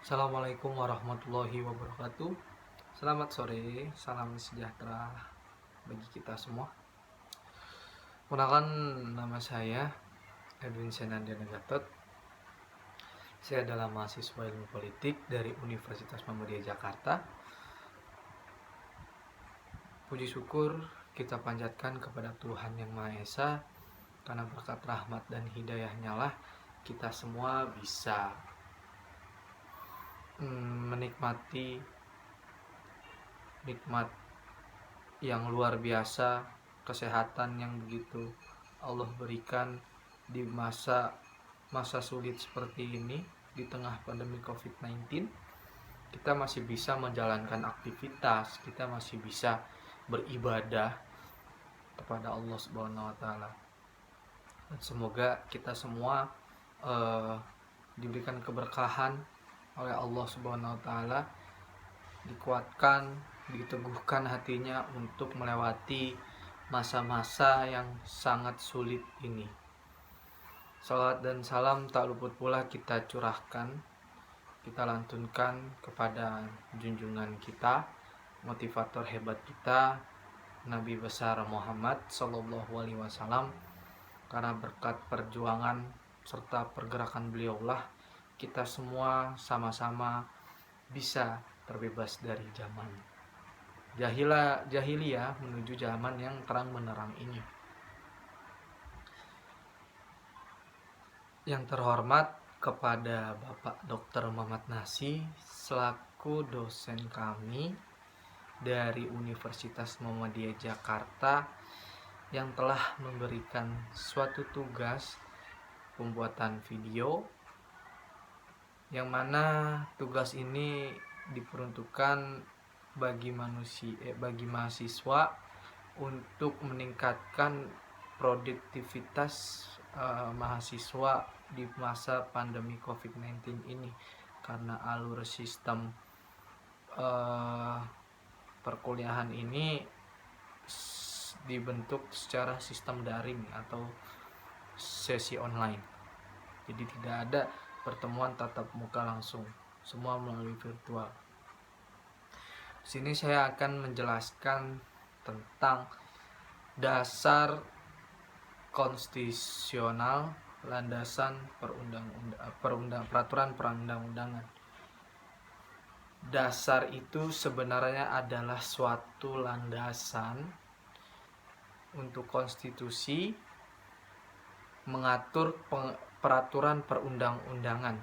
Assalamualaikum warahmatullahi wabarakatuh. Selamat sore, salam sejahtera bagi kita semua. Perkenalkan, nama saya Edwin Senandiana Gatot. Saya adalah mahasiswa ilmu politik dari Universitas Muhammadiyah Jakarta. Puji syukur kita panjatkan kepada Tuhan Yang Maha Esa, karena berkat rahmat dan hidayahnya lah kita semua bisa menikmati nikmat yang luar biasa, kesehatan yang begitu Allah berikan di masa sulit seperti ini. Di tengah pandemi COVID-19, kita masih bisa menjalankan aktivitas, kita masih bisa beribadah kepada Allah Subhanahu wa taala. Dan semoga kita semua diberikan keberkahan oleh Allah Subhanahu wa taala, dikuatkan, diteguhkan hatinya untuk melewati masa-masa yang sangat sulit ini. Salawat dan salam tak luput pula kita curahkan, kita lantunkan kepada junjungan kita, motivator hebat kita, Nabi besar Muhammad Sallallahu Alaihi Wasallam. Karena berkat perjuangan serta pergerakan beliaulah kita semua sama-sama bisa terbebas dari zaman jahiliyah menuju zaman yang terang benderang ini. Yang terhormat kepada Bapak Dr. Muhammad Nasi selaku dosen kami dari Universitas Muhammadiyah Jakarta yang telah memberikan suatu tugas pembuatan video, yang mana tugas ini diperuntukkan bagi mahasiswa untuk meningkatkan produktivitas mahasiswa di masa pandemi COVID-19 ini, karena alur sistem perkuliahan ini dibentuk secara sistem daring atau sesi online. Jadi tidak ada pertemuan tatap muka langsung, semua melalui virtual. Di sini saya akan menjelaskan tentang dasar konstitusional, landasan peraturan perundang-undangan. Dasar itu sebenarnya adalah suatu landasan untuk konstitusi mengatur peraturan perundang-undangan.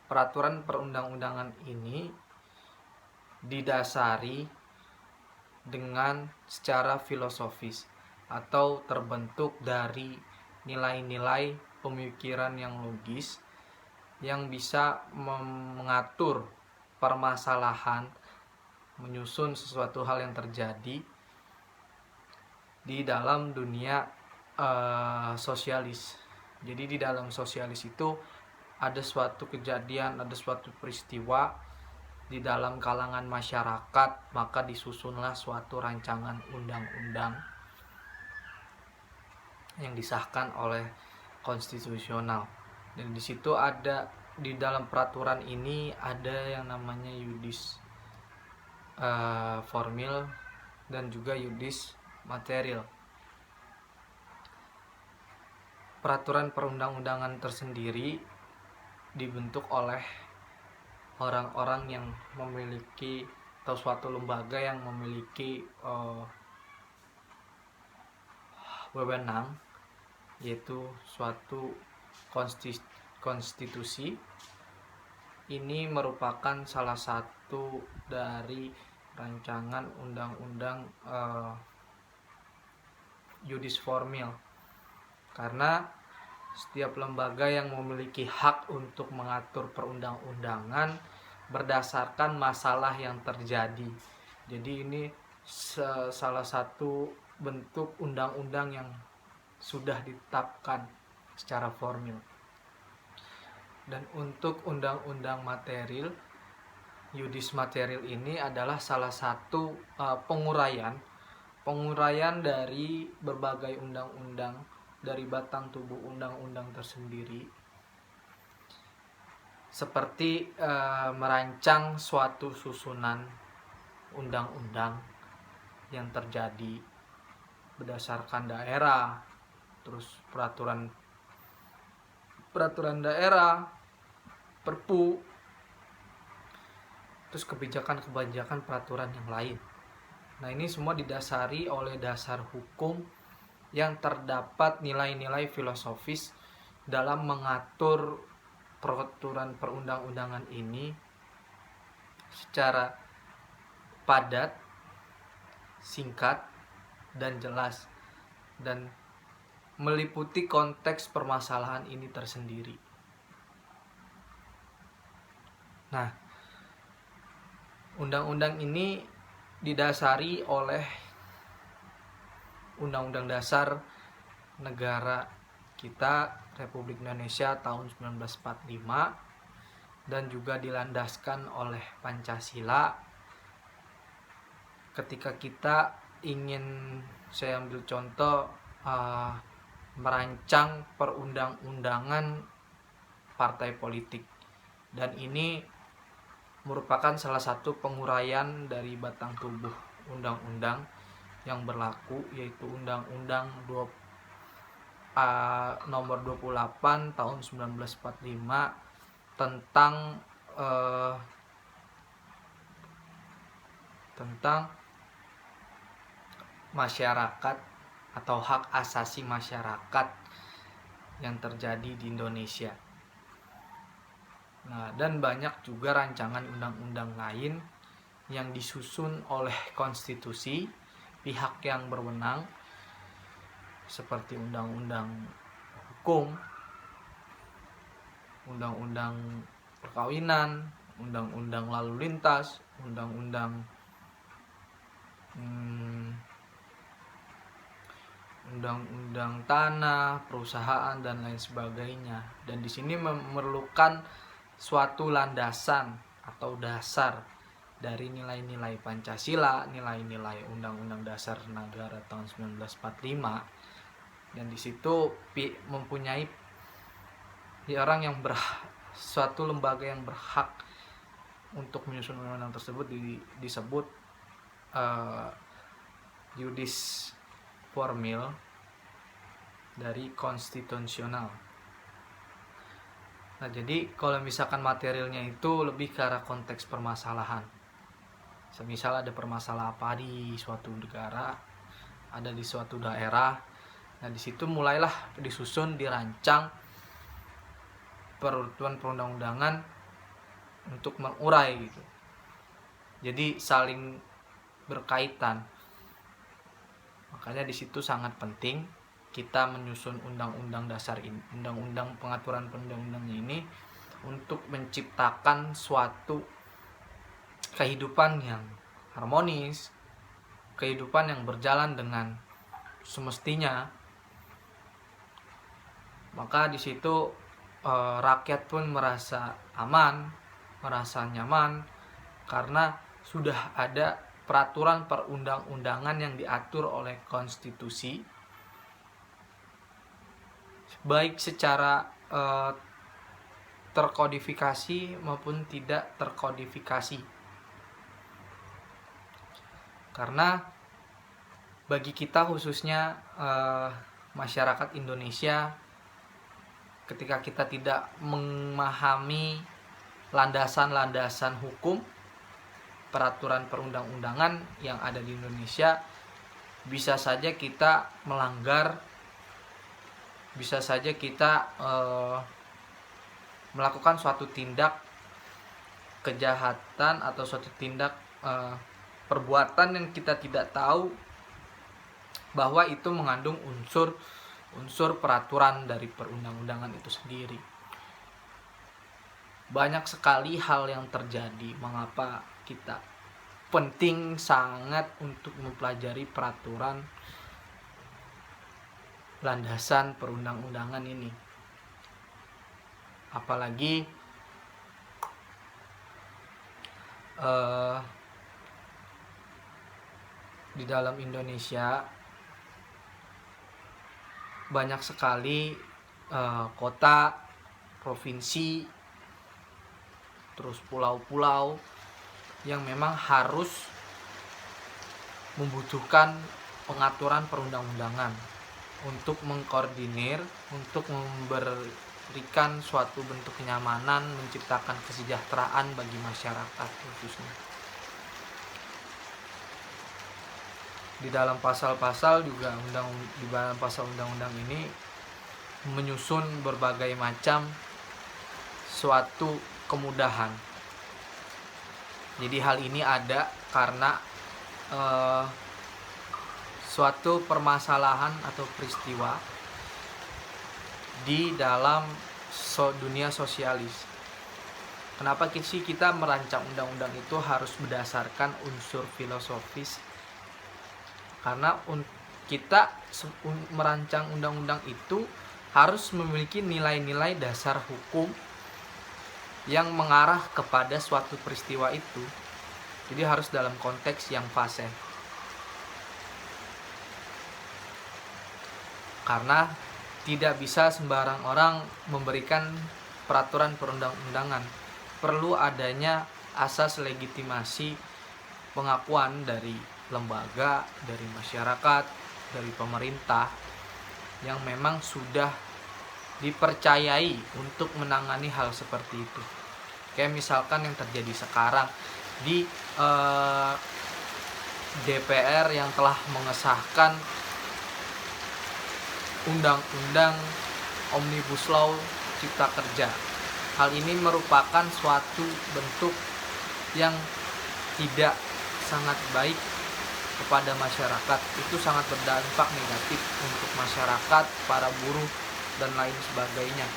Peraturan perundang-undangan ini didasari dengan secara filosofis atau terbentuk dari nilai-nilai pemikiran yang logis yang bisa mengatur permasalahan, menyusun sesuatu hal yang terjadi di dalam dunia sosialis. Jadi di dalam sosialis itu ada suatu kejadian, ada suatu peristiwa di dalam kalangan masyarakat, maka disusunlah suatu rancangan undang-undang yang disahkan oleh konstitusional. Dan di situ ada, di dalam peraturan ini ada yang namanya iudis formil dan juga iudis material. Peraturan perundang-undangan tersendiri dibentuk oleh orang-orang yang memiliki, atau suatu lembaga yang memiliki wewenang, yaitu suatu konstitusi. Ini merupakan salah satu dari rancangan undang-undang iudis formil, karena setiap lembaga yang memiliki hak untuk mengatur perundang-undangan berdasarkan masalah yang terjadi. Jadi ini salah satu bentuk undang-undang yang sudah ditetapkan secara formil. Dan untuk undang-undang material, iudis material ini adalah salah satu penguraian dari berbagai undang-undang, dari batang tubuh undang-undang tersendiri, seperti merancang suatu susunan undang-undang yang terjadi berdasarkan daerah, terus peraturan daerah, perpu, terus kebijakan peraturan yang lain. Nah, ini semua didasari oleh dasar hukum yang terdapat nilai-nilai filosofis dalam mengatur peraturan perundang-undangan ini secara padat, singkat, dan jelas, dan meliputi konteks permasalahan ini tersendiri. Nah, undang-undang ini didasari oleh Undang-Undang Dasar Negara kita Republik Indonesia tahun 1945 dan juga dilandaskan oleh Pancasila. Ketika kita ingin, saya ambil contoh, merancang perundang-undangan partai politik, dan ini merupakan salah satu penguraian dari batang tubuh undang-undang yang berlaku, yaitu Undang-Undang nomor 28 tahun 1945 tentang masyarakat atau hak asasi masyarakat yang terjadi di Indonesia. Nah, dan banyak juga rancangan undang-undang lain yang disusun oleh konstitusi pihak yang berwenang, seperti undang-undang hukum, undang-undang perkawinan, undang-undang lalu lintas, undang-undang tanah, perusahaan, dan lain sebagainya. Dan di sini memerlukan suatu landasan atau dasar dari nilai-nilai Pancasila, nilai-nilai Undang-Undang Dasar Negara tahun 1945, dan di situ mempunyai orang yang suatu lembaga yang berhak untuk menyusun undang-undang tersebut disebut judis formil dari konstitusional. Nah, jadi kalau misalkan materialnya itu lebih ke arah konteks permasalahan. Semisal ada permasalahan apa di suatu negara, ada di suatu daerah. Nah, di situ mulailah disusun, dirancang peraturan perundang-undangan untuk mengurai gitu. Jadi saling berkaitan. Makanya di situ sangat penting kita menyusun undang-undang dasar ini, undang-undang pengaturan perundang-undangan ini, untuk menciptakan suatu kehidupan yang harmonis, kehidupan yang berjalan dengan semestinya. Maka di situ rakyat pun merasa aman, merasa nyaman, karena sudah ada peraturan perundang-undangan yang diatur oleh konstitusi, baik secara terkodifikasi maupun tidak terkodifikasi. Karena bagi kita khususnya masyarakat Indonesia, ketika kita tidak memahami landasan-landasan hukum peraturan perundang-undangan yang ada di Indonesia, bisa saja kita melanggar, bisa saja kita melakukan suatu tindak kejahatan atau suatu tindak perbuatan yang kita tidak tahu bahwa itu mengandung unsur peraturan dari perundang-undangan itu sendiri. Banyak sekali hal yang terjadi. Mengapa kita penting sangat untuk mempelajari peraturan landasan perundang-undangan ini. Apalagi di dalam Indonesia banyak sekali kota, provinsi terus pulau-pulau yang memang harus membutuhkan pengaturan perundang-undangan untuk mengkoordinir, untuk memberikan suatu bentuk kenyamanan, menciptakan kesejahteraan bagi masyarakat khususnya. Di dalam pasal-pasal juga di dalam pasal undang-undang ini menyusun berbagai macam suatu kemudahan. Jadi hal ini ada karena suatu permasalahan atau peristiwa di dalam dunia sosialis. Kenapa sih kita merancang undang-undang itu harus berdasarkan unsur filosofis? Karena kita merancang undang-undang itu harus memiliki nilai-nilai dasar hukum yang mengarah kepada suatu peristiwa itu. Jadi harus dalam konteks yang fasih. Karena tidak bisa sembarang orang memberikan peraturan perundang-undangan. Perlu adanya asas legitimasi pengakuan dari lembaga, dari masyarakat, dari pemerintah yang memang sudah dipercayai untuk menangani hal seperti itu. Kayak misalkan yang terjadi sekarang di DPR yang telah mengesahkan Undang-Undang Omnibus Law Cipta Kerja. Hal ini merupakan suatu bentuk yang tidak sangat baik kepada masyarakat. Itu sangat berdampak negatif untuk masyarakat, para buruh, dan lain sebagainya.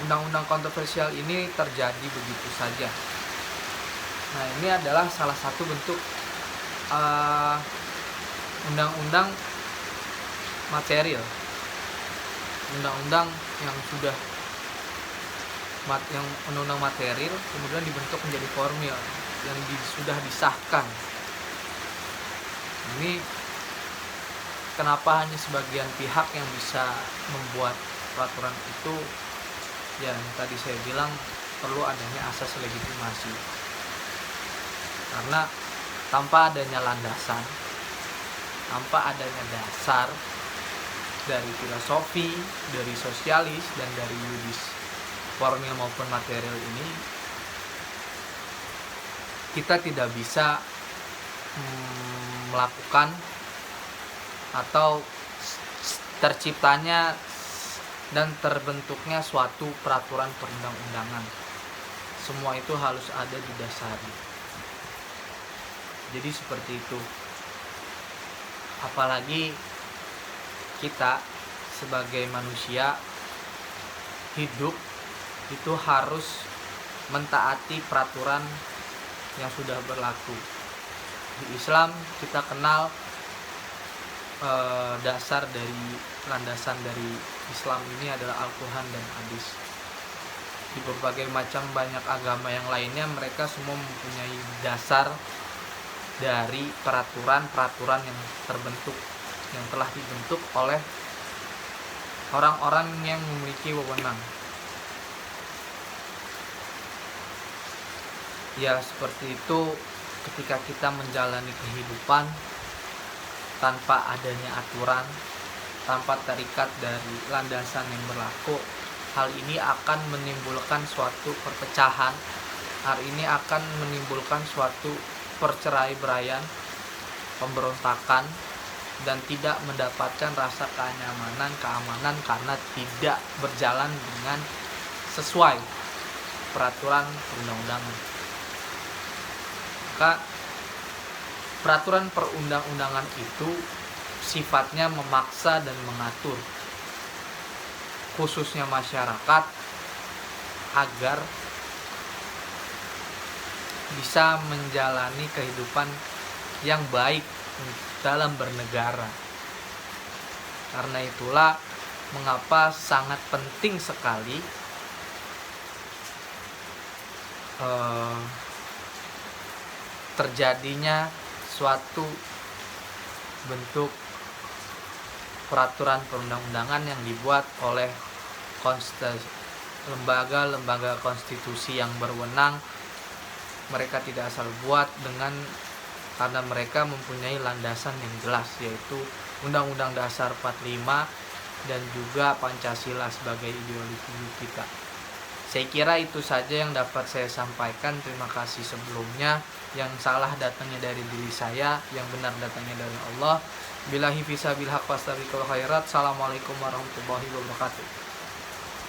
Undang-undang kontroversial ini terjadi begitu saja. Nah, ini adalah salah satu bentuk undang-undang material, undang-undang yang sudah undang-undang material kemudian dibentuk menjadi formil yang sudah disahkan. Ini kenapa hanya sebagian pihak yang bisa membuat peraturan itu? Ya, yang tadi saya bilang perlu adanya asas legitimasi. Karena tanpa adanya landasan, tanpa adanya dasar dari filosofi, dari sosialis, dan dari yuridis formil maupun material ini, kita tidak bisa melakukan atau terciptanya dan terbentuknya suatu peraturan perundang-undangan. Semua itu harus ada didasari. Jadi seperti itu. Apalagi kita sebagai manusia hidup itu harus mentaati peraturan yang sudah berlaku. Di Islam kita kenal dasar dari landasan dari Islam ini adalah Al-Quran dan Hadis. Di berbagai macam banyak agama yang lainnya, mereka semua mempunyai dasar dari peraturan-peraturan yang telah dibentuk oleh orang-orang yang memiliki wewenang. Ya, seperti itu ketika kita menjalani kehidupan tanpa adanya aturan, tanpa terikat dari landasan yang berlaku, hal ini akan menimbulkan suatu perpecahan. Hal ini akan menimbulkan suatu perceraian, pemberontakan, dan tidak mendapatkan rasa keamanan karena tidak berjalan dengan sesuai peraturan perundang-undangan. Maka peraturan perundang-undangan itu sifatnya memaksa dan mengatur khususnya masyarakat agar bisa menjalani kehidupan yang baik dalam bernegara. Karena itulah mengapa sangat penting sekali terjadinya suatu bentuk peraturan perundang-undangan yang dibuat oleh lembaga-lembaga konstitusi yang berwenang. Mereka tidak asal buat karena mereka mempunyai landasan yang jelas, yaitu Undang-Undang Dasar 45 dan juga Pancasila sebagai ideologi kita. Saya kira itu saja yang dapat saya sampaikan. Terima kasih sebelumnya. Yang salah datangnya dari diri saya, yang benar datangnya dari Allah. Billahi fisabilil haq wastabiqul khairat. Assalamualaikum warahmatullahi wabarakatuh.